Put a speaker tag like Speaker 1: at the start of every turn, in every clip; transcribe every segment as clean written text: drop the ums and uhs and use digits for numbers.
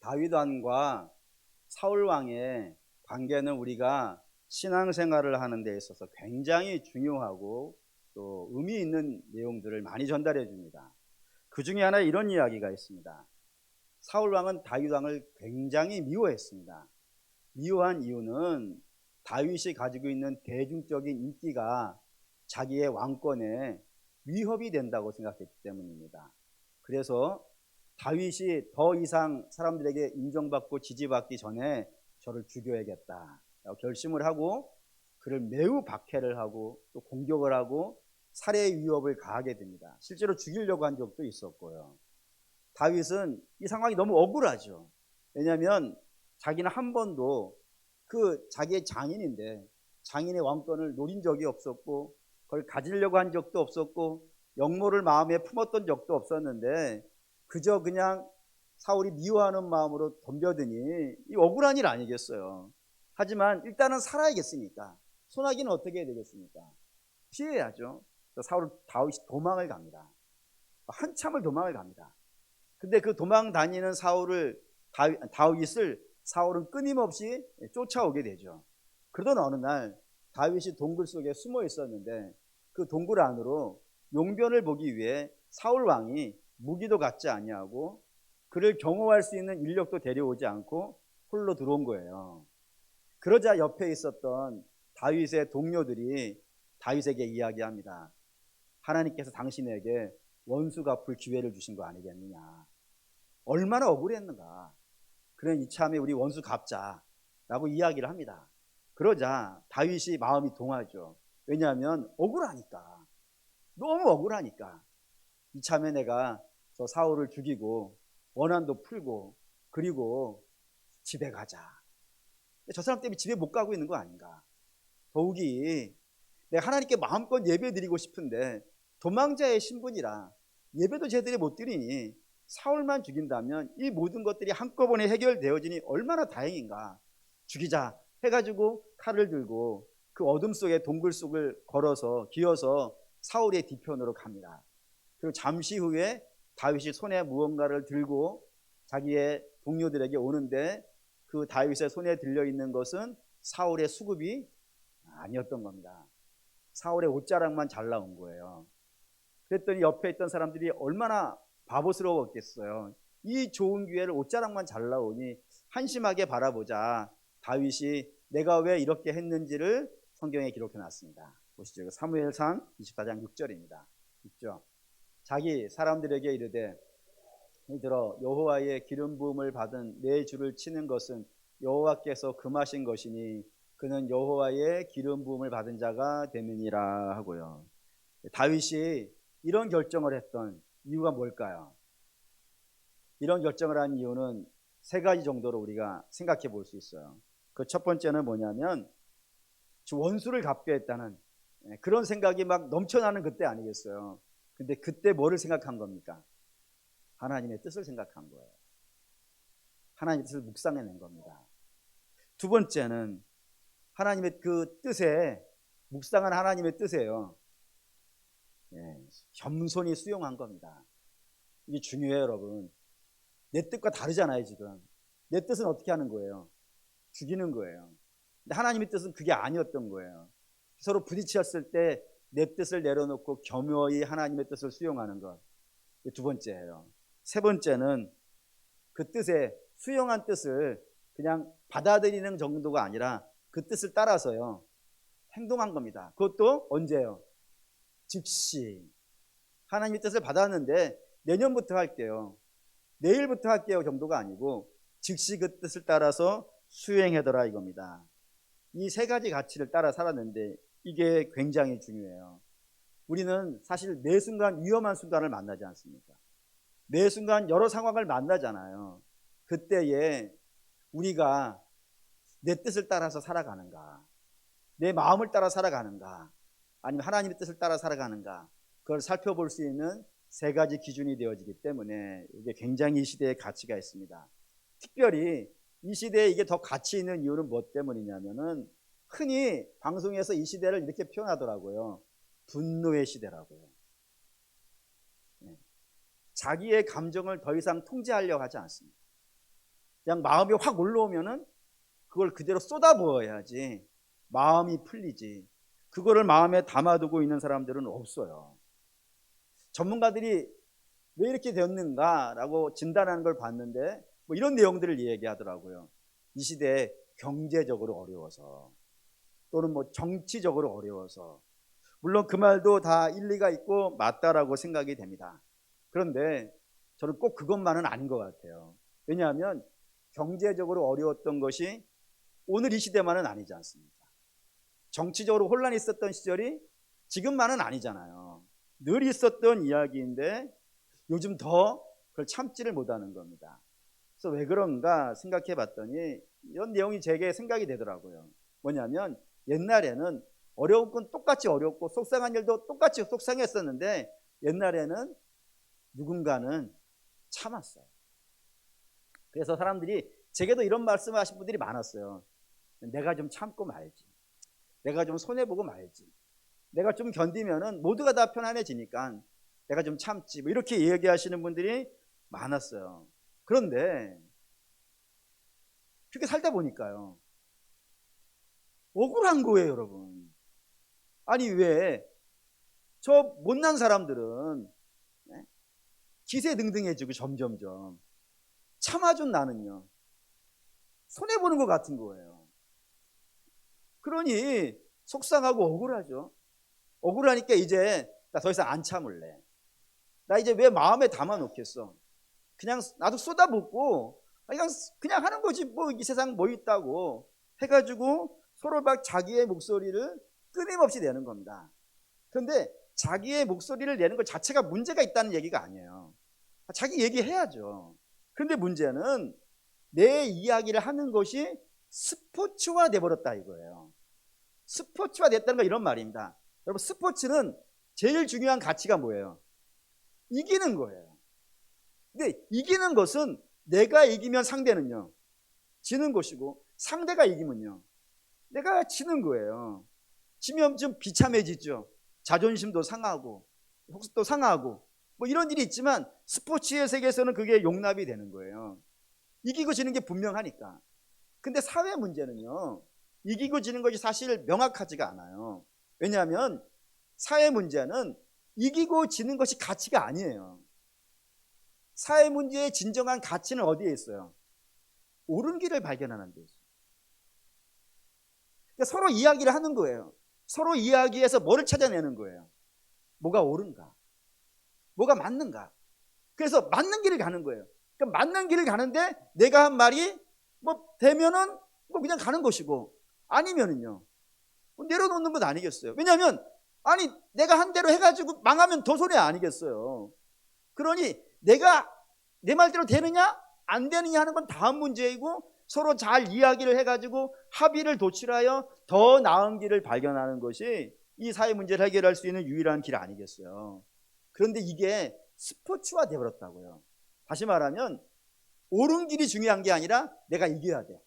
Speaker 1: 다윗 왕과 사울 왕의 관계는 우리가 신앙생활을 하는 데 있어서 굉장히 중요하고 또 의미 있는 내용들을 많이 전달해 줍니다. 그 중에 하나 이런 이야기가 있습니다. 사울 왕은 다윗 왕을 굉장히 미워했습니다. 미워한 이유는 다윗이 가지고 있는 대중적인 인기가 자기의 왕권에 위협이 된다고 생각했기 때문입니다. 그래서 다윗이 더 이상 사람들에게 인정받고 지지받기 전에 저를 죽여야겠다 결심을 하고 그를 매우 박해를 하고 또 공격을 하고 살해 위협을 가하게 됩니다. 실제로 죽이려고 한 적도 있었고요. 다윗은 이 상황이 너무 억울하죠. 왜냐하면 자기는 한 번도 그 자기의 장인인데 장인의 왕권을 노린 적이 없었고 그걸 가지려고 한 적도 없었고 역모를 마음에 품었던 적도 없었는데 그저 그냥 사울이 미워하는 마음으로 덤벼드니 이 억울한 일 아니겠어요. 하지만 일단은 살아야겠으니까 소나기는 어떻게 해야 되겠습니까? 피해야죠. 다윗이 도망을 갑니다. 한참을 도망을 갑니다. 근데 그 도망 다니는 다윗을 사울은 끊임없이 쫓아오게 되죠. 그러던 어느 날 다윗이 동굴 속에 숨어 있었는데 그 동굴 안으로 용변을 보기 위해 사울 왕이 무기도 갖지 아니하고 그를 경호할 수 있는 인력도 데려오지 않고 홀로 들어온 거예요. 그러자 옆에 있었던 다윗의 동료들이 다윗에게 이야기합니다. 하나님께서 당신에게 원수 갚을 기회를 주신 거 아니겠느냐. 얼마나 억울했는가. 그래 이참에 우리 원수 갚자라고 이야기를 합니다. 그러자 다윗이 마음이 동하죠. 왜냐하면 억울하니까. 너무 억울하니까. 이참에 내가 저 사울을 죽이고 원한도 풀고 그리고 집에 가자. 저 사람 때문에 집에 못 가고 있는 거 아닌가. 더욱이 내가 하나님께 마음껏 예배 드리고 싶은데 도망자의 신분이라 예배도 제대로 못 드리니 사울만 죽인다면 이 모든 것들이 한꺼번에 해결되어지니 얼마나 다행인가. 죽이자 해가지고 칼을 들고 그 어둠 속에 동굴 속을 기어서 사울의 뒤편으로 갑니다. 그리고 잠시 후에 다윗이 손에 무언가를 들고 자기의 동료들에게 오는데 그 다윗의 손에 들려있는 것은 사울의 수급이 아니었던 겁니다. 사울의 옷자락만 잘 나온 거예요. 그랬더니 옆에 있던 사람들이 얼마나 바보스러웠겠어요. 이 좋은 기회를 옷자락만 잘 나오니 한심하게 바라보자 다윗이 내가 왜 이렇게 했는지를 성경에 기록해 놨습니다. 보시죠. 사무엘상 24장 6절입니다. 있죠. 자기 사람들에게 이르되 들어 여호와의 기름 부음을 받은 내 주를 치는 것은 여호와께서 금하신 것이니 그는 여호와의 기름 부음을 받은 자가 되느니라 하고요. 다윗이 이런 결정을 했던 이유가 뭘까요? 이런 결정을 한 이유는 세 가지 정도로 우리가 생각해 볼 수 있어요. 그 첫 번째는 뭐냐면 원수를 갚겠다는 그런 생각이 막 넘쳐나는 그때 아니겠어요. 근데 그때 뭐를 생각한 겁니까? 하나님의 뜻을 생각한 거예요. 하나님의 뜻을 묵상해낸 겁니다. 두 번째는 하나님의 그 뜻에 묵상한 하나님의 뜻이에요. 겸손히 수용한 겁니다. 이게 중요해요, 여러분. 내 뜻과 다르잖아요, 지금. 내 뜻은 어떻게 하는 거예요? 죽이는 거예요. 근데 하나님의 뜻은 그게 아니었던 거예요. 서로 부딪혔을 때 내 뜻을 내려놓고 겸허히 하나님의 뜻을 수용하는 것. 이게 두 번째예요. 세 번째는 그 뜻에 수용한 뜻을 그냥 받아들이는 정도가 아니라 그 뜻을 따라서요. 행동한 겁니다. 그것도 언제요? 즉시. 하나님의 뜻을 받았는데 내년부터 할게요. 내일부터 할게요 정도가 아니고 즉시 그 뜻을 따라서 수행하더라 이겁니다. 이 세 가지 가치를 따라 살았는데 이게 굉장히 중요해요. 우리는 사실 매 순간 위험한 순간을 만나지 않습니까? 매 순간 여러 상황을 만나잖아요. 그때에 우리가 내 뜻을 따라서 살아가는가, 내 마음을 따라 살아가는가, 아니면 하나님의 뜻을 따라 살아가는가, 그걸 살펴볼 수 있는 세 가지 기준이 되어지기 때문에 이게 굉장히 이 시대에 가치가 있습니다. 특별히 이 시대에 이게 더 가치 있는 이유는 뭐 때문이냐면은 흔히 방송에서 이 시대를 이렇게 표현하더라고요. 분노의 시대라고요. 자기의 감정을 더 이상 통제하려고 하지 않습니다. 그냥 마음이 확 올라오면은 그걸 그대로 쏟아부어야지 마음이 풀리지. 그거를 마음에 담아두고 있는 사람들은 없어요. 전문가들이 왜 이렇게 되었는가라고 진단하는 걸 봤는데 뭐 이런 내용들을 얘기하더라고요. 이 시대에 경제적으로 어려워서, 또는 뭐 정치적으로 어려워서. 물론 그 말도 다 일리가 있고 맞다라고 생각이 됩니다. 그런데 저는 꼭 그것만은 아닌 것 같아요. 왜냐하면 경제적으로 어려웠던 것이 오늘 이 시대만은 아니지 않습니까? 정치적으로 혼란이 있었던 시절이 지금만은 아니잖아요. 늘 있었던 이야기인데 요즘 더 그걸 참지를 못하는 겁니다. 그래서 왜 그런가 생각해 봤더니 이런 내용이 제게 생각이 되더라고요. 뭐냐면 옛날에는 어려운 건 똑같이 어렵고 속상한 일도 똑같이 속상했었는데 옛날에는 누군가는 참았어요. 그래서 사람들이, 제게도 이런 말씀하신 분들이 많았어요. 내가 좀 참고 말지, 내가 좀 손해보고 말지, 내가 좀 견디면은 모두가 다 편안해지니까 내가 좀 참지, 뭐 이렇게 얘기하시는 분들이 많았어요. 그런데 그렇게 살다 보니까요, 억울한 거예요, 여러분. 아니 왜 저 못난 사람들은 기세등등해지고 점점점 참아준 나는요 손해보는 것 같은 거예요. 그러니 속상하고 억울하죠. 억울하니까 이제 나 더 이상 안 참을래. 나 이제 왜 마음에 담아놓겠어. 그냥 나도 쏟아붓고 그냥 하는 거지 뭐 이 세상 뭐 있다고 해가지고 서로 막 자기의 목소리를 끊임없이 내는 겁니다. 그런데 자기의 목소리를 내는 것 자체가 문제가 있다는 얘기가 아니에요. 자기 얘기해야죠. 그런데 문제는 내 이야기를 하는 것이 스포츠화 돼버렸다 이거예요. 스포츠화 됐다는 건 이런 말입니다. 여러분, 스포츠는 제일 중요한 가치가 뭐예요? 이기는 거예요. 근데 이기는 것은 내가 이기면 상대는요 지는 것이고, 상대가 이기면요 내가 지는 거예요. 지면 좀 비참해지죠. 자존심도 상하고 혹시 또 상하고 뭐 이런 일이 있지만 스포츠의 세계에서는 그게 용납이 되는 거예요. 이기고 지는 게 분명하니까. 근데 사회 문제는요 이기고 지는 것이 사실 명확하지가 않아요. 왜냐하면 사회 문제는 이기고 지는 것이 가치가 아니에요. 사회 문제의 진정한 가치는 어디에 있어요? 옳은 길을 발견하는 데 있어요. 그러니까 서로 이야기를 하는 거예요. 서로 이야기해서 뭐를 찾아내는 거예요? 뭐가 옳은가? 뭐가 맞는가? 그래서 맞는 길을 가는 거예요. 그러니까 맞는 길을 가는데 내가 한 말이 뭐 되면은 뭐 그냥 가는 것이고, 아니면은요 내려놓는 것 아니겠어요? 왜냐하면 아니 내가 한 대로 해가지고 망하면 더 손해 아니겠어요? 그러니 내가 내 말대로 되느냐 안 되느냐 하는 건 다음 문제이고, 서로 잘 이야기를 해가지고 합의를 도출하여 더 나은 길을 발견하는 것이 이 사회 문제를 해결할 수 있는 유일한 길 아니겠어요? 그런데 이게 스포츠화 되어버렸다고요. 다시 말하면 옳은 길이 중요한 게 아니라 내가 이겨야 돼.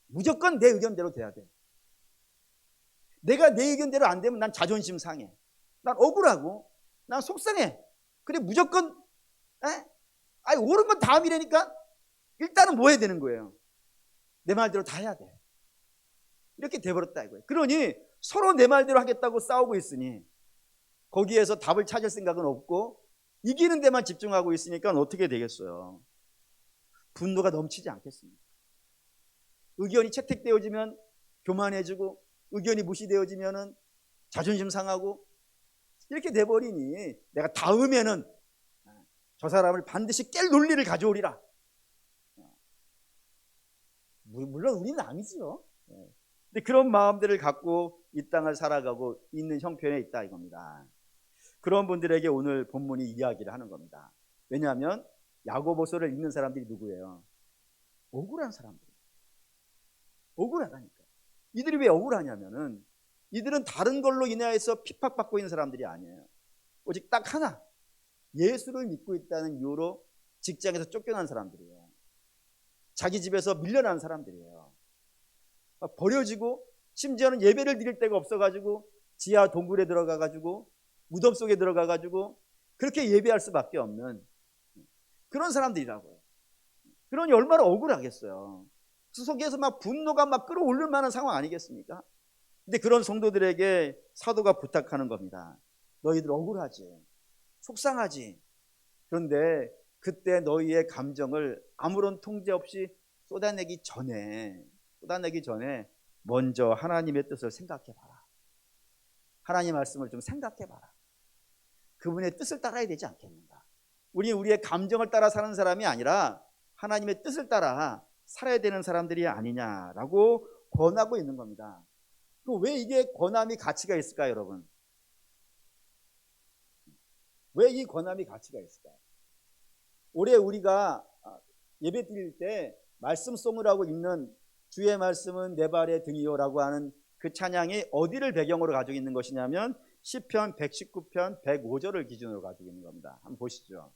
Speaker 1: 무조건 내 의견대로 돼야 돼. 내가 내 의견대로 안 되면 난 자존심 상해, 난 억울하고 난 속상해. 그래 무조건 아니 옳은 건 다음이라니까 일단은 뭐 해야 되는 거예요? 내 말대로 다 해야 돼. 이렇게 돼버렸다 이거예요. 그러니 서로 내 말대로 하겠다고 싸우고 있으니 거기에서 답을 찾을 생각은 없고 이기는 데만 집중하고 있으니까 어떻게 되겠어요? 분노가 넘치지 않겠습니까? 의견이 채택되어지면 교만해지고, 의견이 무시되어지면 자존심 상하고, 이렇게 돼버리니 내가 다음에는 저 사람을 반드시 깰 논리를 가져오리라. 물론 우리는 아니죠. 근데 그런 마음들을 갖고 이 땅을 살아가고 있는 형편에 있다 이겁니다. 그런 분들에게 오늘 본문이 이야기를 하는 겁니다. 왜냐하면 야고보서를 읽는 사람들이 누구예요? 억울한 사람들. 억울하다니까. 이들이 왜 억울하냐면은 이들은 다른 걸로 인하여서 핍박받고 있는 사람들이 아니에요. 오직 딱 하나, 예수를 믿고 있다는 이유로 직장에서 쫓겨난 사람들이에요. 자기 집에서 밀려난 사람들이에요. 버려지고, 심지어는 예배를 드릴 데가 없어가지고 지하 동굴에 들어가가지고 무덤 속에 들어가가지고 그렇게 예배할 수밖에 없는 그런 사람들이라고요. 그러니 얼마나 억울하겠어요. 그 속에서 막 분노가 막 끌어올릴 만한 상황 아니겠습니까? 근데 그런 성도들에게 사도가 부탁하는 겁니다. 너희들 억울하지, 속상하지. 그런데 그때 너희의 감정을 아무런 통제 없이 쏟아내기 전에 먼저 하나님의 뜻을 생각해 봐라. 하나님 말씀을 좀 생각해 봐라. 그분의 뜻을 따라야 되지 않겠는가? 우리의 감정을 따라 사는 사람이 아니라 하나님의 뜻을 따라 살아야 되는 사람들이 아니냐라고 권하고 있는 겁니다. 왜 이게 권함이 가치가 있을까요, 여러분? 왜 이 권함이 가치가 있을까요? 올해 우리가 예배 드릴 때 말씀송을 하고 있는 주의 말씀은 내 발의 등이요라고 하는 그 찬양이 어디를 배경으로 가지고 있는 것이냐면 시편 119편 105절을 기준으로 가지고 있는 겁니다. 한번 보시죠.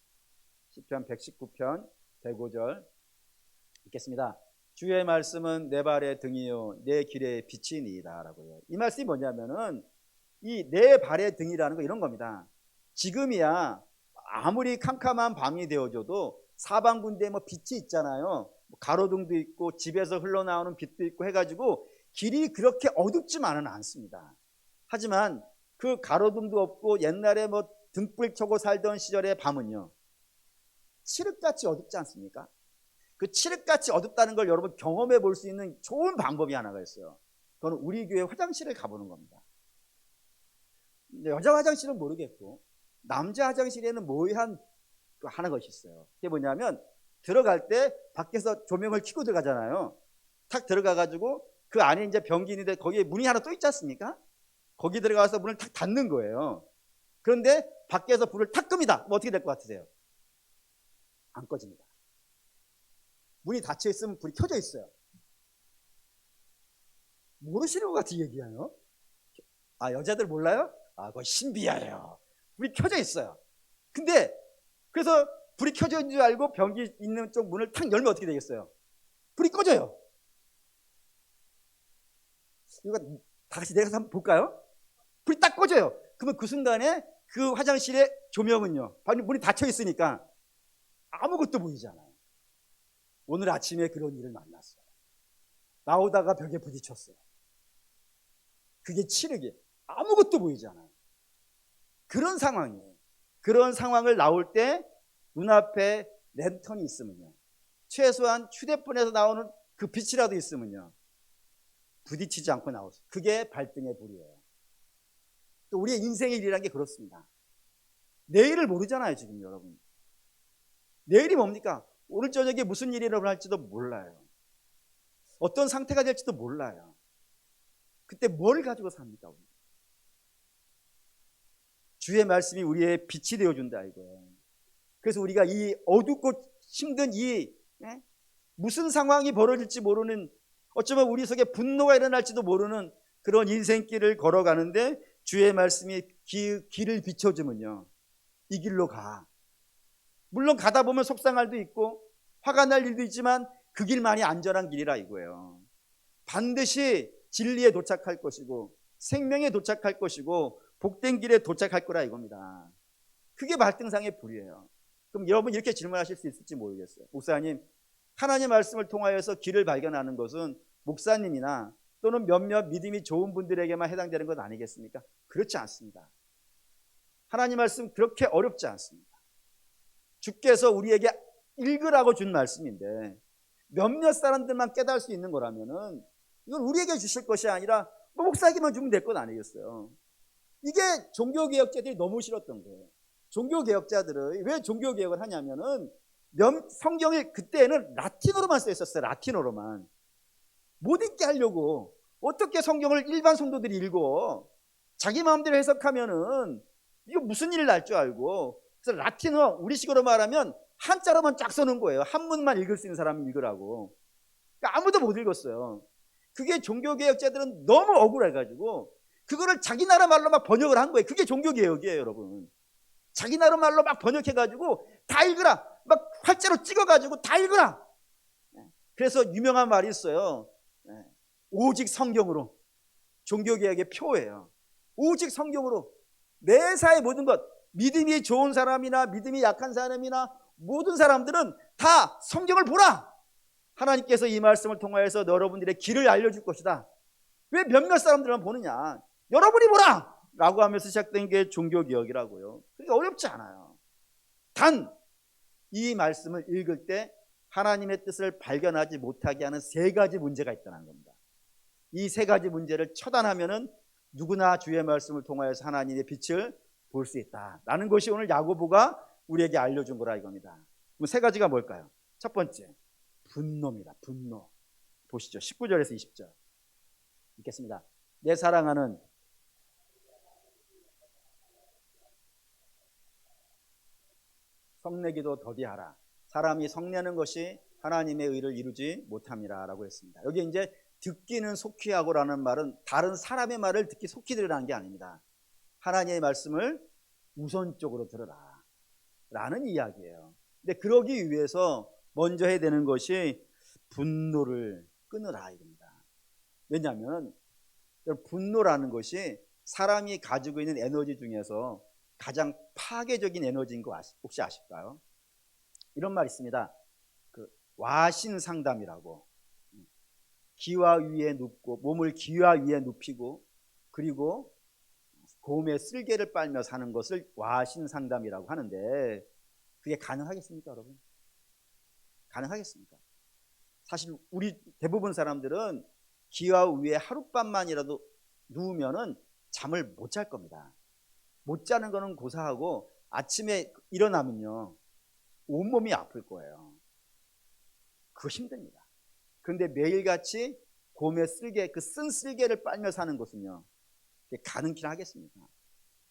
Speaker 1: 시편 119편 105절 읽겠습니다. 주의 말씀은 내 발의 등이요 내 길의 빛이니이다 라고요. 이 말씀이 뭐냐면은 이 내 발의 등이라는 거 이런 겁니다. 지금이야 아무리 캄캄한 밤이 되어져도 사방군데에 뭐 빛이 있잖아요. 가로등도 있고 집에서 흘러나오는 빛도 있고 해가지고 길이 그렇게 어둡지만은 않습니다. 하지만 그 가로등도 없고 옛날에 뭐 등불 켜고 살던 시절의 밤은요 칠흑같이 어둡지 않습니까? 그 칠흑같이 어둡다는 걸 여러분 경험해 볼 수 있는 좋은 방법이 하나가 있어요. 그건 우리 교회 화장실을 가보는 겁니다. 여자 화장실은 모르겠고 남자 화장실에는 모의한 하는 것이 있어요. 그게 뭐냐면 들어갈 때 밖에서 조명을 켜고 들어가잖아요. 탁 들어가가지고 그 안에 이제 변기인데 거기에 문이 하나 또 있지 않습니까? 거기 들어가서 문을 탁 닫는 거예요. 그런데 밖에서 불을 탁 끕니다. 뭐 어떻게 될 것 같으세요? 안 꺼집니다. 문이 닫혀 있으면 불이 켜져 있어요. 모르시는 것 같은 얘기예요. 여자들 몰라요? 그거 신비해요. 불이 켜져 있어요. 근데 그래서 불이 켜져 있는 줄 알고 변기 있는 쪽 문을 탁 열면 어떻게 되겠어요? 불이 꺼져요. 이거 다 같이 내려가서 한번 볼까요? 불이 딱 꺼져요. 그러면 그 순간에 그 화장실의 조명은요, 문이 닫혀 있으니까 아무것도 보이지 않아요. 오늘 아침에 그런 일을 만났어요. 나오다가 벽에 부딪혔어요. 그게 칠흑이에요. 아무것도 보이지 않아요. 그런 상황이에요. 그런 상황을 나올 때 눈앞에 랜턴이 있으면요, 최소한 휴대폰에서 나오는 그 빛이라도 있으면요 부딪히지 않고 나오세요. 그게 발등의 불이에요. 또 우리의 인생의 일이라는 게 그렇습니다. 내일을 모르잖아요. 지금 여러분 내일이 뭡니까? 오늘 저녁에 무슨 일이 일어날지도 몰라요. 어떤 상태가 될지도 몰라요. 그때 뭘 가지고 삽니까? 우리? 주의 말씀이 우리의 빛이 되어준다 이거예요. 그래서 우리가 이 어둡고 힘든 무슨 상황이 벌어질지 모르는, 어쩌면 우리 속에 분노가 일어날지도 모르는 그런 인생길을 걸어가는데 주의 말씀이 길을 비춰주면요 이 길로 가. 물론 가다 보면 속상할 일도 있고 화가 날 일도 있지만 그 길만이 안전한 길이라 이거예요. 반드시 진리에 도착할 것이고 생명에 도착할 것이고 복된 길에 도착할 거라 이겁니다. 그게 발등상의 불이에요. 그럼 여러분 이렇게 질문하실 수 있을지 모르겠어요. 목사님, 하나님의 말씀을 통하여서 길을 발견하는 것은 목사님이나 또는 몇몇 믿음이 좋은 분들에게만 해당되는 것 아니겠습니까? 그렇지 않습니다. 하나님 말씀 그렇게 어렵지 않습니다. 주께서 우리에게 읽으라고 준 말씀인데 몇몇 사람들만 깨달을 수 있는 거라면은 이건 우리에게 주실 것이 아니라 목사에게만 주면 될 것 아니겠어요? 이게 종교개혁자들이 너무 싫었던 거예요. 종교개혁자들은 왜 종교개혁을 하냐면은 성경이 그때는 라틴어로만 써 있었어요. 라틴어로만. 못 읽게 하려고. 어떻게 성경을 일반 성도들이 읽어? 자기 마음대로 해석하면은 이거 무슨 일 날 줄 알고. 그래서 라틴어, 우리식으로 말하면 한자로만 쫙 써놓은 거예요. 한문만 읽을 수 있는 사람이 읽으라고. 그러니까 아무도 못 읽었어요. 그게 종교개혁자들은 너무 억울해가지고 그거를 자기 나라 말로 막 번역을 한 거예요. 그게 종교개혁이에요, 여러분. 자기 나라 말로 막 번역해가지고 다 읽으라. 막 활자로 찍어가지고 다 읽으라. 그래서 유명한 말이 있어요. 오직 성경으로. 종교개혁의 표예요. 오직 성경으로. 매사의 모든 것, 믿음이 좋은 사람이나 믿음이 약한 사람이나 모든 사람들은 다 성경을 보라. 하나님께서 이 말씀을 통하여서 여러분들의 길을 알려줄 것이다. 왜 몇몇 사람들만 보느냐? 여러분이 보라! 라고 하면서 시작된 게 종교개혁이라고요. 그러니까 어렵지 않아요. 단 이 말씀을 읽을 때 하나님의 뜻을 발견하지 못하게 하는 세 가지 문제가 있다는 겁니다. 이 세 가지 문제를 처단하면은 누구나 주의 말씀을 통하여서 하나님의 빛을 볼 수 있다라는 것이 오늘 야고보가 우리에게 알려준 거라 이겁니다. 그럼 세 가지가 뭘까요? 첫 번째, 분노입니다. 분노. 보시죠. 19절에서 20절 읽겠습니다. 내 사랑하는 성내기도 더디하라. 사람이 성내는 것이 하나님의 의를 이루지 못함이라 라고 했습니다. 여기 이제 듣기는 속히 하고라는 말은 다른 사람의 말을 듣기 속히 들으라는 게 아닙니다. 하나님의 말씀을 우선적으로 들으라 라는 이야기예요. 근데 그러기 위해서 먼저 해야 되는 것이 분노를 끊으라 이겁니다. 왜냐하면 분노라는 것이 사람이 가지고 있는 에너지 중에서 가장 파괴적인 에너지인 거 혹시 아실까요? 이런 말이 있습니다. 와신상담이라고. 기와 위에 눕고 몸을 기와 위에 눕히고 그리고 곰의 쓸개를 빨며 사는 것을 와신상담이라고 하는데 그게 가능하겠습니까, 여러분? 가능하겠습니까? 사실 우리 대부분 사람들은 기와 위에 하룻밤만이라도 누우면은 잠을 못 잘 겁니다. 못 자는 거는 고사하고 아침에 일어나면요 온몸이 아플 거예요. 그거 힘듭니다. 그런데 매일같이 곰의 쓸개, 그 쓴 쓸개를 빨며 사는 것은요 가능키는 하겠습니까?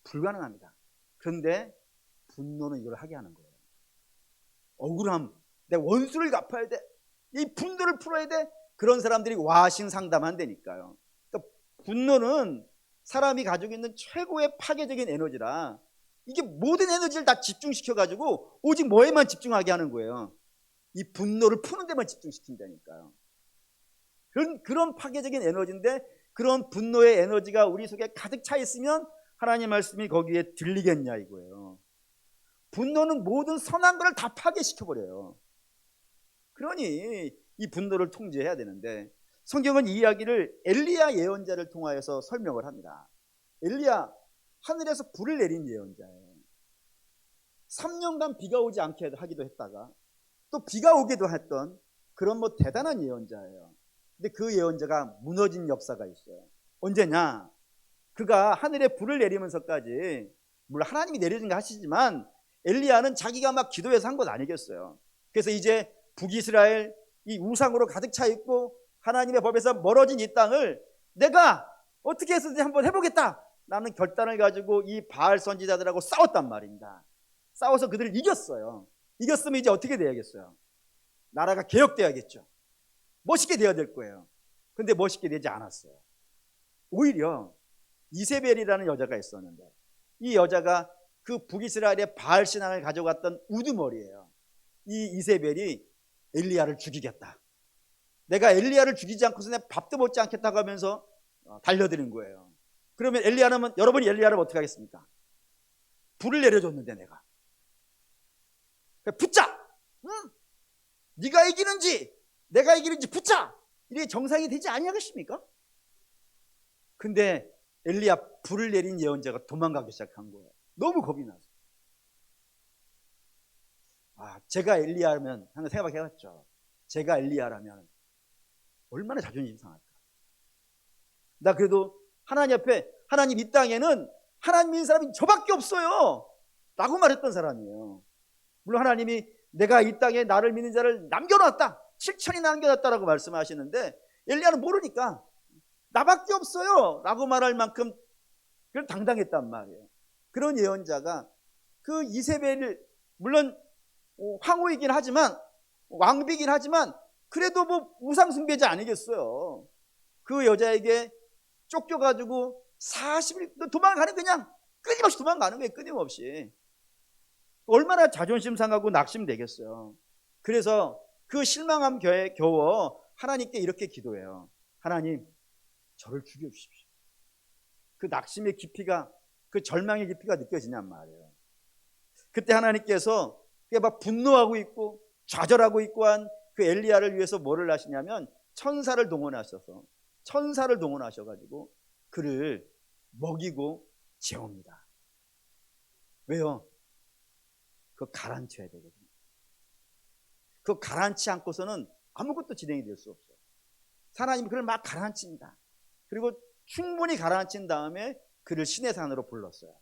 Speaker 1: 불가능합니다. 그런데 분노는 이걸 하게 하는 거예요. 억울함, 내 원수를 갚아야 돼, 이 분노를 풀어야 돼. 그런 사람들이 와신상담한다니까요. 그러니까 분노는 사람이 가지고 있는 최고의 파괴적인 에너지라 이게 모든 에너지를 다 집중시켜가지고 오직 뭐에만 집중하게 하는 거예요. 이 분노를 푸는 데만 집중시킨다니까요. 그런 파괴적인 에너지인데 그런 분노의 에너지가 우리 속에 가득 차 있으면 하나님 말씀이 거기에 들리겠냐 이거예요. 분노는 모든 선한 것을 다 파괴시켜버려요. 그러니 이 분노를 통제해야 되는데 성경은 이 이야기를 엘리야 예언자를 통하여서 설명을 합니다. 엘리야 하늘에서 불을 내린 예언자예요. 3년간 비가 오지 않게 하기도 했다가 또 비가 오기도 했던 그런 대단한 예언자예요. 근데 그 예언자가 무너진 역사가 있어요. 언제냐? 그가 하늘에 불을 내리면서까지 물론 하나님이 내리는 거 하시지만 엘리야는 자기가 막 기도해서 한 것 아니겠어요. 그래서 이제 북이스라엘 이 우상으로 가득 차 있고 하나님의 법에서 멀어진 이 땅을 내가 어떻게 해서든지 한번 해보겠다 라는 결단을 가지고 이 바알 선지자들하고 싸웠단 말입니다. 싸워서 그들을 이겼어요. 이겼으면 이제 어떻게 돼야겠어요? 나라가 개혁돼야겠죠. 멋있게 돼야 될 거예요. 근데 멋있게 되지 않았어요. 오히려 이세벨이라는 여자가 있었는데 이 여자가 그 북이스라엘의 바알 신앙을 가져갔던 우두머리예요. 이 이세벨이 엘리야를 죽이겠다. 내가 엘리야를 죽이지 않고서 내 밥도 먹지 않겠다고 하면서 달려드는 거예요. 그러면 엘리야는 여러분이 엘리야를 어떻게 하겠습니까? 불을 내려줬는데 내가 붙자! 응? 네가 이기는지 내가 이기는지 붙자! 이게 정상이 되지 아니하겠습니까? 근데 엘리야 불을 내린 예언자가 도망가기 시작한 거예요. 너무 겁이 나서. 제가 엘리야라면 항상 생각해봤죠. 제가 엘리야라면 얼마나 자존심 상할까. 나 그래도 하나님 앞에 하나님 이 땅에는 하나님 믿는 사람이 저밖에 없어요 라고 말했던 사람이에요. 물론 하나님이 내가 이 땅에 나를 믿는 자를 남겨놨다 7천이 남겨놨다라고 말씀하시는데 엘리야는 모르니까 나밖에 없어요 라고 말할 만큼 그걸 당당했단 말이에요. 그런 예언자가 그 이세벨을 물론 황후이긴 하지만 왕비긴 하지만 그래도 우상 숭배자 아니겠어요. 그 여자에게 쫓겨가지고 40일 도망가는 그냥 끊임없이 도망가는 거예요. 끊임없이. 얼마나 자존심 상하고 낙심되겠어요. 그래서 그 실망함 겨워 하나님께 이렇게 기도해요. 하나님 저를 죽여주십시오. 그 낙심의 깊이가 그 절망의 깊이가 느껴지냔 말이에요. 그때 하나님께서 막 분노하고 있고 좌절하고 있고 한 그 엘리야를 위해서 뭐를 하시냐면 천사를 동원하셔가지고 그를 먹이고 재웁니다. 왜요? 그거 가라앉혀야 되거든요. 그거 가라앉지 않고서는 아무것도 진행이 될 수 없어요. 하나님이 그를 막 가라앉힙니다. 그리고 충분히 가라앉힌 다음에 그를 시내산으로 불렀어요.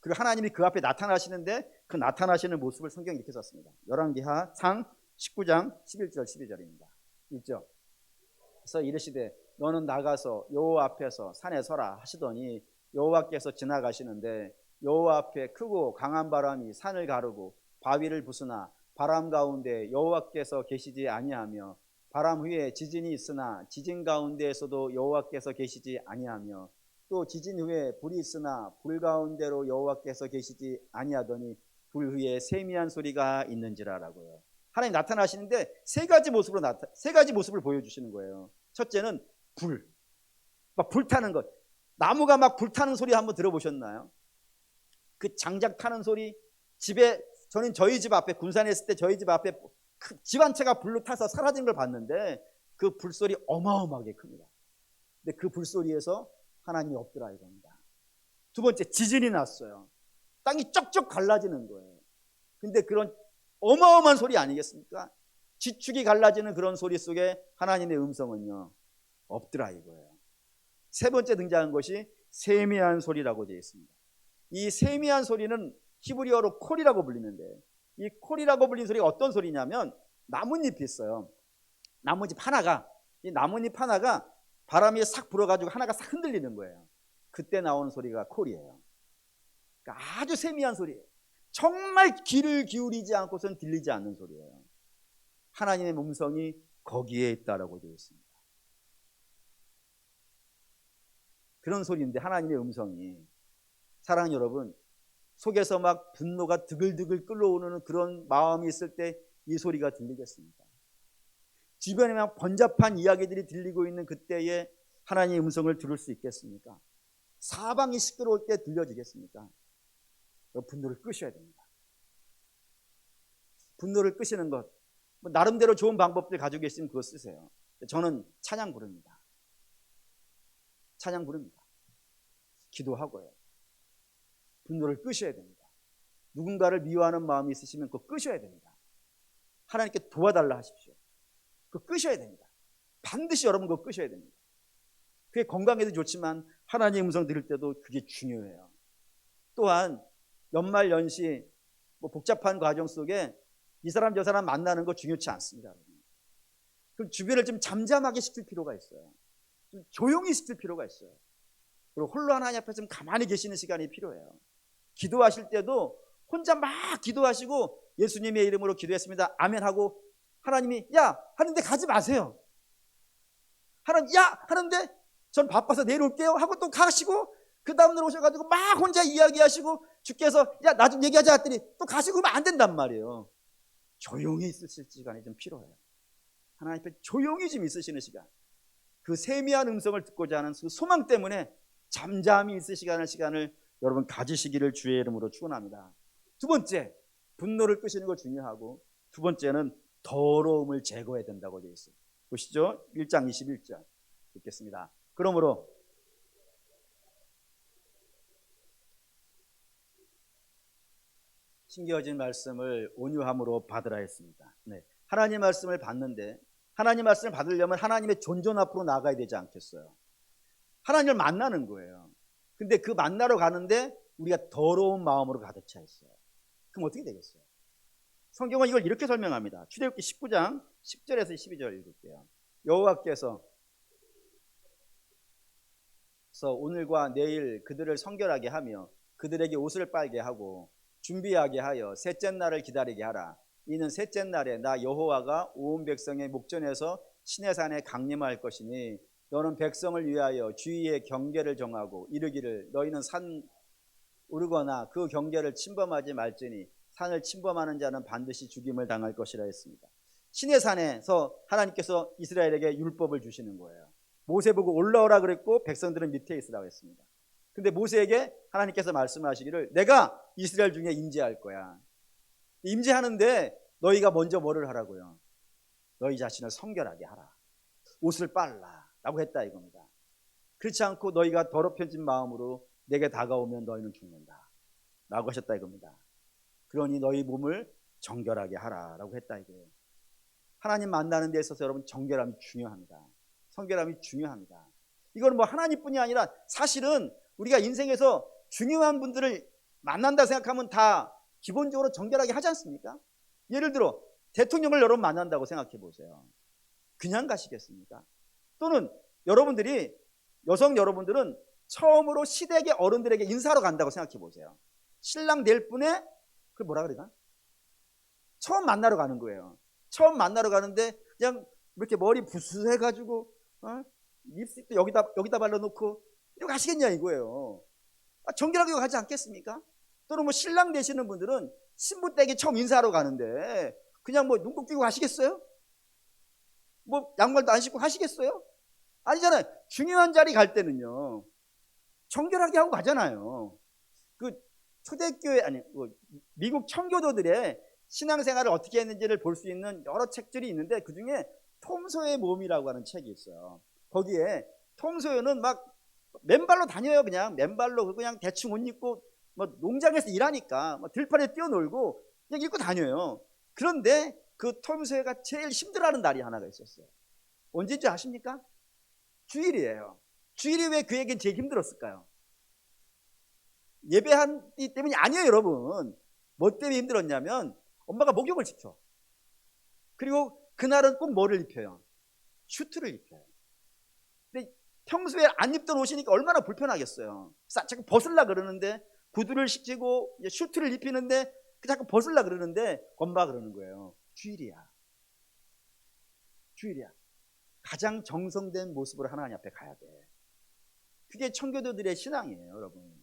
Speaker 1: 그리고 하나님이 그 앞에 나타나시는데 그 나타나시는 모습을 성경에 이렇게 썼습니다. 열왕기하상 19장 11절 12절입니다. 있죠? 그래서 이르시되 너는 나가서 여호와 앞에서 산에 서라 하시더니 여호와께서 지나가시는데 여호와 앞에 크고 강한 바람이 산을 가르고 바위를 부수나 바람 가운데 여호와께서 계시지 아니하며 바람 후에 지진이 있으나 지진 가운데에서도 여호와께서 계시지 아니하며 또 지진 후에 불이 있으나 불 가운데로 여호와께서 계시지 아니하더니 불 후에 세미한 소리가 있는지라라고요. 하나님 나타나시는데 세 가지 모습을 보여주시는 거예요. 첫째는 막 불타는 것. 나무가 막 불타는 소리 한번 들어보셨나요? 그 장작 타는 소리. 저는 저희 집 앞에 군산에 있을 때 저희 집 앞에 집 한 채가 불로 타서 사라진 걸 봤는데 그 불소리 어마어마하게 큽니다. 근데 그 불소리에서 하나님이 없더라 이겁니다. 두 번째, 지진이 났어요. 땅이 쩍쩍 갈라지는 거예요. 근데 그런 어마어마한 소리 아니겠습니까? 지축이 갈라지는 그런 소리 속에 하나님의 음성은요 없더라 이거예요. 세 번째 등장한 것이 세미한 소리라고 되어 있습니다. 이 세미한 소리는 히브리어로 콜이라고 불리는데 이 콜이라고 불리는 소리가 어떤 소리냐면 나뭇잎이 있어요. 이 나뭇잎 하나가 바람이 싹 불어가지고 하나가 싹 흔들리는 거예요. 그때 나오는 소리가 콜이에요. 그러니까 아주 세미한 소리예요. 정말 귀를 기울이지 않고선 들리지 않는 소리예요. 하나님의 음성이 거기에 있다라고 되어 있습니다. 그런 소리인데 하나님의 음성이 사랑하는 여러분 속에서 막 분노가 드글드글 끓어오르는 그런 마음이 있을 때 이 소리가 들리겠습니까? 주변에 막 번잡한 이야기들이 들리고 있는 그때에 하나님의 음성을 들을 수 있겠습니까? 사방이 시끄러울 때 들려지겠습니까? 분노를 끄셔야 됩니다. 분노를 끄시는 것 나름대로 좋은 방법들 가지고 계시면 그거 쓰세요. 저는 찬양 부릅니다. 기도하고요. 분노를 끄셔야 됩니다. 누군가를 미워하는 마음이 있으시면 그거 끄셔야 됩니다. 하나님께 도와달라 하십시오. 그거 끄셔야 됩니다. 반드시 여러분 그거 끄셔야 됩니다. 그게 건강에도 좋지만 하나님의 음성 들을 때도 그게 중요해요. 또한 연말 연시 복잡한 과정 속에 이 사람 저 사람 만나는 거 중요치 않습니다. 그럼 주변을 좀 잠잠하게 시킬 필요가 있어요. 좀 조용히 시킬 필요가 있어요. 그리고 홀로 하나님 앞에 좀 가만히 계시는 시간이 필요해요. 기도하실 때도 혼자 막 기도하시고 예수님의 이름으로 기도했습니다. 아멘 하고 하나님이 야 하는데 가지 마세요. 하나님 야 하는데 전 바빠서 내일 올게요 하고 또 가시고 그 다음날 오셔가지고 막 혼자 이야기하시고 주께서 야 나 좀 얘기하자 했더니 또 가시고 그러면 안 된단 말이에요. 조용히 있으실 시간이 좀 필요해요. 하나님 앞에 조용히 좀 있으시는 시간. 그 세미한 음성을 듣고자 하는 그 소망 때문에 잠잠히 있으시는 시간을 여러분 가지시기를 주의 이름으로 축원합니다. 두 번째, 분노를 끄시는 거 중요하고 두 번째는 더러움을 제거해야 된다고 되어 있어요. 보시죠. 1장 21절 읽겠습니다. 그러므로 신겨진 말씀을 온유함으로 받으라 했습니다. 네. 하나님 말씀을 받는데 하나님 말씀을 받으려면 하나님의 존전 앞으로 나가야 되지 않겠어요? 하나님을 만나는 거예요. 근데 그 만나러 가는데 우리가 더러운 마음으로 가득 차 있어요. 그럼 어떻게 되겠어요? 성경은 이걸 이렇게 설명합니다. 출애굽기 19장 10절에서 12절 읽을게요. 여호와께서 오늘과 내일 그들을 성결하게 하며 그들에게 옷을 빨게 하고 준비하게 하여 셋째 날을 기다리게 하라. 이는 셋째 날에 나 여호와가 온 백성의 목전에서 시내산에 강림할 것이니 너는 백성을 위하여 주위의 경계를 정하고 이르기를 너희는 산 오르거나 그 경계를 침범하지 말지니 산을 침범하는 자는 반드시 죽임을 당할 것이라 했습니다. 시내산에서 하나님께서 이스라엘에게 율법을 주시는 거예요. 모세 보고 올라오라 그랬고 백성들은 밑에 있으라고 했습니다. 근데 모세에게 하나님께서 말씀하시기를 내가 이스라엘 중에 임재할 거야. 임재하는데 너희가 먼저 뭐를 하라고요? 너희 자신을 성결하게 하라. 옷을 빨라 라고 했다 이겁니다. 그렇지 않고 너희가 더럽혀진 마음으로 내게 다가오면 너희는 죽는다 라고 하셨다 이겁니다. 그러니 너희 몸을 정결하게 하라 라고 했다 이거예요. 하나님 만나는 데 있어서 여러분 정결함이 중요합니다. 성결함이 중요합니다. 이건 뭐 하나님뿐이 아니라 사실은 우리가 인생에서 중요한 분들을 만난다 생각하면 다 기본적으로 정결하게 하지 않습니까? 예를 들어 대통령을 여러분 만난다고 생각해 보세요. 그냥 가시겠습니까? 또는 여러분들이 여성 여러분들은 처음으로 시댁의 어른들에게 인사하러 간다고 생각해 보세요. 신랑 될 분의 그 뭐라 그러나? 처음 만나러 가는 거예요. 처음 만나러 가는데 그냥 이렇게 머리 부스해가지고 립스틱도 여기다 발라놓고 이렇게 하시겠냐 이거예요. 정결하게 가지 않겠습니까? 또는 뭐 신랑 되시는 분들은 신부 댁에 처음 인사하러 가는데 그냥 뭐 눈곱 끼고 가시겠어요? 뭐 양말도 안 신고 가시겠어요? 아니잖아요. 중요한 자리 갈 때는요 정결하게 하고 가잖아요. 그 초대교회 아니 미국 청교도들의 신앙생활을 어떻게 했는지를 볼 수 있는 여러 책들이 있는데 그중에 톰 소요의 몸이라고 하는 책이 있어요. 거기에 톰 소요는 막 맨발로 다녀요. 그냥 맨발로 그냥 대충 옷 입고 뭐 농장에서 일하니까 뭐 들판에 뛰어놀고 그냥 입고 다녀요. 그런데 그 톰 소요가 제일 힘들어하는 날이 하나가 있었어요. 언제인지 아십니까? 주일이에요. 주일이 왜 그에겐 제일 힘들었을까요? 예배하기 때문이 아니에요, 여러분. 뭐 때문에 힘들었냐면 엄마가 목욕을 시켜. 그리고 그날은 꼭 뭐를 입혀요? 슈트를 입혀요. 근데 평소에 안 입던 옷이니까 얼마나 불편하겠어요. 자꾸 벗으려 그러는데 구두를 시키고 슈트를 입히는데 자꾸 벗으려 그러는데 엄마가 그러는 거예요. 주일이야. 주일이야. 가장 정성된 모습으로 하나님 앞에 가야 돼. 그게 청교도들의 신앙이에요, 여러분.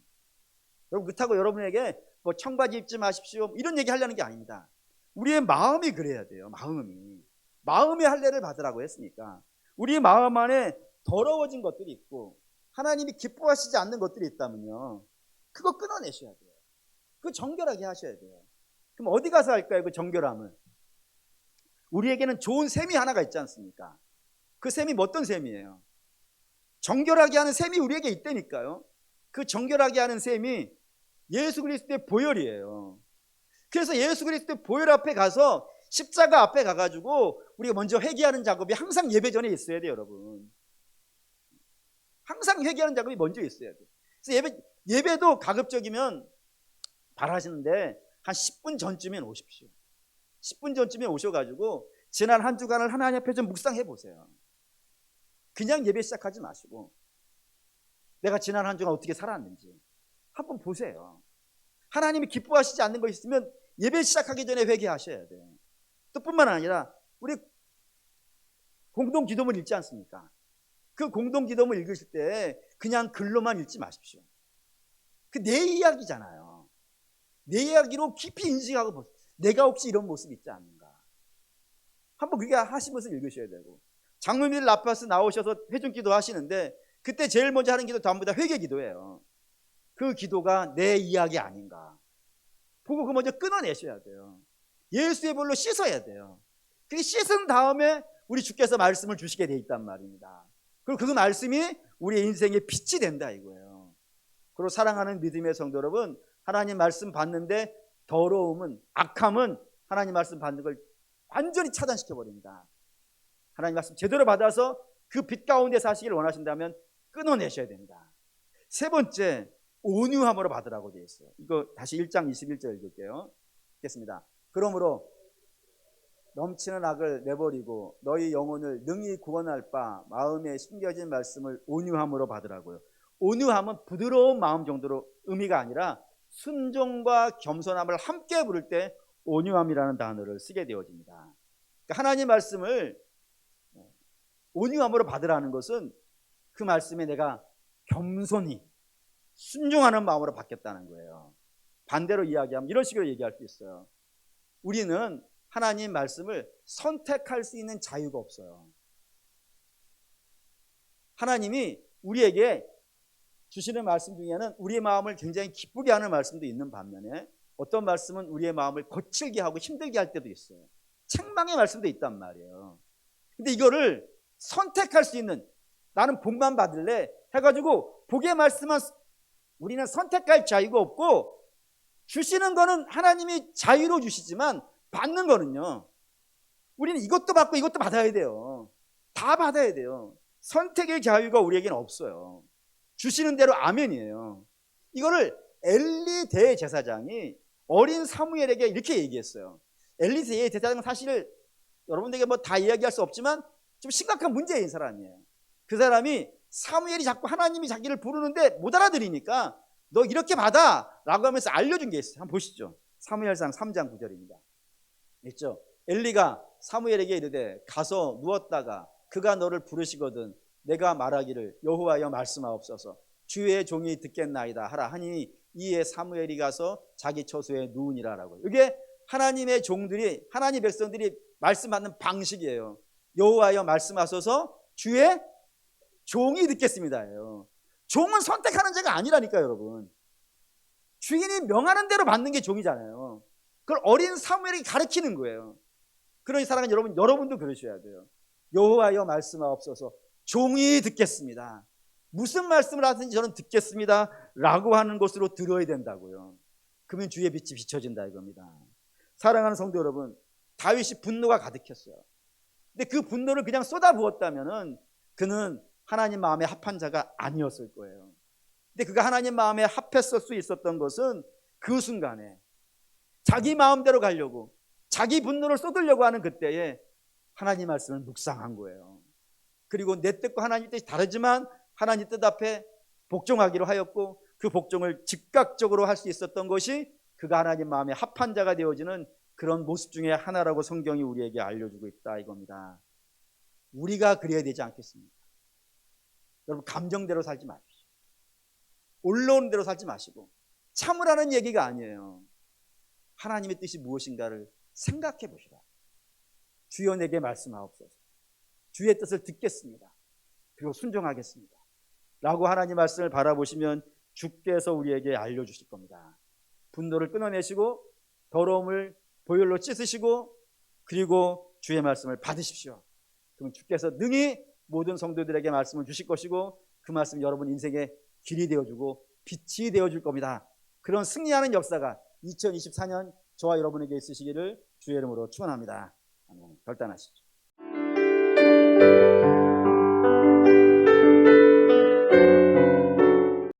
Speaker 1: 여러분 그렇다고 여러분에게 뭐 청바지 입지 마십시오 이런 얘기 하려는 게 아닙니다. 우리의 마음이 그래야 돼요. 마음의 할례를 받으라고 했으니까 우리 마음 안에 더러워진 것들이 있고 하나님이 기뻐하시지 않는 것들이 있다면요 그거 끊어내셔야 돼요. 그거 정결하게 하셔야 돼요. 그럼 어디 가서 할까요? 그 정결함을. 우리에게는 좋은 셈이 하나가 있지 않습니까? 그 셈이 어떤 셈이에요? 정결하게 하는 셈이 우리에게 있다니까요. 그 정결하게 하는 셈이 예수 그리스도의 보혈이에요. 그래서 예수 그리스도의 보혈 앞에 가서 십자가 앞에 가가지고 우리가 먼저 회개하는 작업이 항상 예배 전에 있어야 돼요, 여러분. 항상 회개하는 작업이 먼저 있어야 돼요. 그래서 예배도 가급적이면 바라시는데 한 10분 전쯤에 오십시오. 10분 전쯤에 오셔가지고 지난 한 주간을 하나님 앞에 좀 묵상해 보세요. 그냥 예배 시작하지 마시고 내가 지난 한 주간 어떻게 살았는지 한번 보세요. 하나님이 기뻐하시지 않는 것이 있으면 예배 시작하기 전에 회개하셔야 돼요. 또 뿐만 아니라 우리 공동 기도문 읽지 않습니까? 그 공동 기도문 읽으실 때 그냥 글로만 읽지 마십시오. 그 내 이야기잖아요. 내 이야기로 깊이 인식하고 보세요. 내가 혹시 이런 모습이 있지 않는가? 한번 그게 하시면서 읽으셔야 되고 장로님들 앞에서 나오셔서 회중 기도 하시는데 그때 제일 먼저 하는 기도 전부 다 회개 기도예요. 그 기도가 내 이야기 아닌가 보고 그 먼저 끊어내셔야 돼요. 예수의 볼로 씻어야 돼요. 그 씻은 다음에 우리 주께서 말씀을 주시게 돼 있단 말입니다. 그리고 그 말씀이 우리의 인생의 빛이 된다 이거예요. 그리고 사랑하는 믿음의 성도 여러분, 하나님 말씀 받는데 더러움은, 악함은 하나님 말씀 받는 걸 완전히 차단시켜 버립니다. 하나님 말씀 제대로 받아서 그 빛 가운데 사시기를 원하신다면 끊어내셔야 됩니다. 세 번째, 온유함으로 받으라고 되어 있어요. 이거 다시 1장 21절 읽을게요. 읽겠습니다. 그러므로 넘치는 악을 내버리고 너희 영혼을 능히 구원할 바 마음에 심겨진 말씀을 온유함으로 받으라고요. 온유함은 부드러운 마음 정도로 의미가 아니라 순종과 겸손함을 함께 부를 때 온유함이라는 단어를 쓰게 되어집니다. 그러니까 하나님 말씀을 온유함으로 받으라는 것은 그 말씀에 내가 겸손히 순종하는 마음으로 받겠다는 거예요. 반대로 이야기하면 이런 식으로 얘기할 수 있어요. 우리는 하나님 말씀을 선택할 수 있는 자유가 없어요. 하나님이 우리에게 주시는 말씀 중에는 우리의 마음을 굉장히 기쁘게 하는 말씀도 있는 반면에 어떤 말씀은 우리의 마음을 거칠게 하고 힘들게 할 때도 있어요. 책망의 말씀도 있단 말이에요. 근데 이거를 선택할 수 있는, 나는 복만 받을래 해가지고 복의 말씀은 우리는 선택할 자유가 없고, 주시는 거는 하나님이 자유로 주시지만 받는 거는요, 우리는 이것도 받고 이것도 받아야 돼요. 다 받아야 돼요. 선택의 자유가 우리에게는 없어요. 주시는 대로 아멘이에요. 이거를 엘리 대제사장이 어린 사무엘에게 이렇게 얘기했어요. 엘리 대제사장은 사실 여러분들에게 뭐 다 이야기할 수 없지만 좀 심각한 문제인 사람이에요. 그 사람이 사무엘이 자꾸 하나님이 자기를 부르는데 못 알아들으니까 너 이렇게 받아 라고 하면서 알려준 게 있어요. 한번 보시죠. 사무엘상 3장 9절입니다. 있죠. 엘리가 사무엘에게 이르되 가서 누웠다가 그가 너를 부르시거든 내가 말하기를 여호와여 말씀하옵소서 주의 종이 듣겠나이다 하라 하니 이에 사무엘이 가서 자기 처소에 누우니라라고. 이게 하나님의 종들이, 하나님 백성들이 말씀받는 방식이에요. 여호와여 말씀하소서 주의 종이 듣겠습니다예요. 종은 선택하는 자가 아니라니까요, 여러분. 주인이 명하는 대로 받는 게 종이잖아요. 그걸 어린 사무엘이 가르치는 거예요. 그러니 사랑하는 여러분, 여러분도 그러셔야 돼요. 여호와여 말씀하옵소서 종이 듣겠습니다. 무슨 말씀을 하든지 저는 듣겠습니다 라고 하는 것으로 들어야 된다고요. 그러면 주의 빛이 비춰진다 이겁니다. 사랑하는 성도 여러분, 다윗이 분노가 가득했어요. 근데 그 분노를 그냥 쏟아부었다면 그는 하나님 마음에 합한 자가 아니었을 거예요. 근데 그가 하나님 마음에 합했을 수 있었던 것은 그 순간에 자기 마음대로 가려고 자기 분노를 쏟으려고 하는 그때에 하나님 말씀을 묵상한 거예요. 그리고 내 뜻과 하나님 뜻이 다르지만 하나님 뜻 앞에 복종하기로 하였고 그 복종을 즉각적으로 할 수 있었던 것이 그가 하나님 마음에 합한 자가 되어지는 그런 모습 중에 하나라고 성경이 우리에게 알려주고 있다 이겁니다. 우리가 그래야 되지 않겠습니까? 여러분, 감정대로 살지 마십시오. 올라오는 대로 살지 마시고, 참으라는 얘기가 아니에요. 하나님의 뜻이 무엇인가를 생각해 보시라. 주여 내게 말씀하옵소서. 주의 뜻을 듣겠습니다. 그리고 순종하겠습니다 라고 하나님 말씀을 바라보시면 주께서 우리에게 알려주실 겁니다. 분노를 끊어내시고 더러움을 보혈로 씻으시고 그리고 주의 말씀을 받으십시오. 그럼 주께서 능히 모든 성도들에게 말씀을 주실 것이고 그 말씀이 여러분 인생의 길이 되어주고 빛이 되어줄 겁니다. 그런 승리하는 역사가 2024년 저와 여러분에게 있으시기를 주의 이름으로 축원합니다. 아멘. 결단하시죠.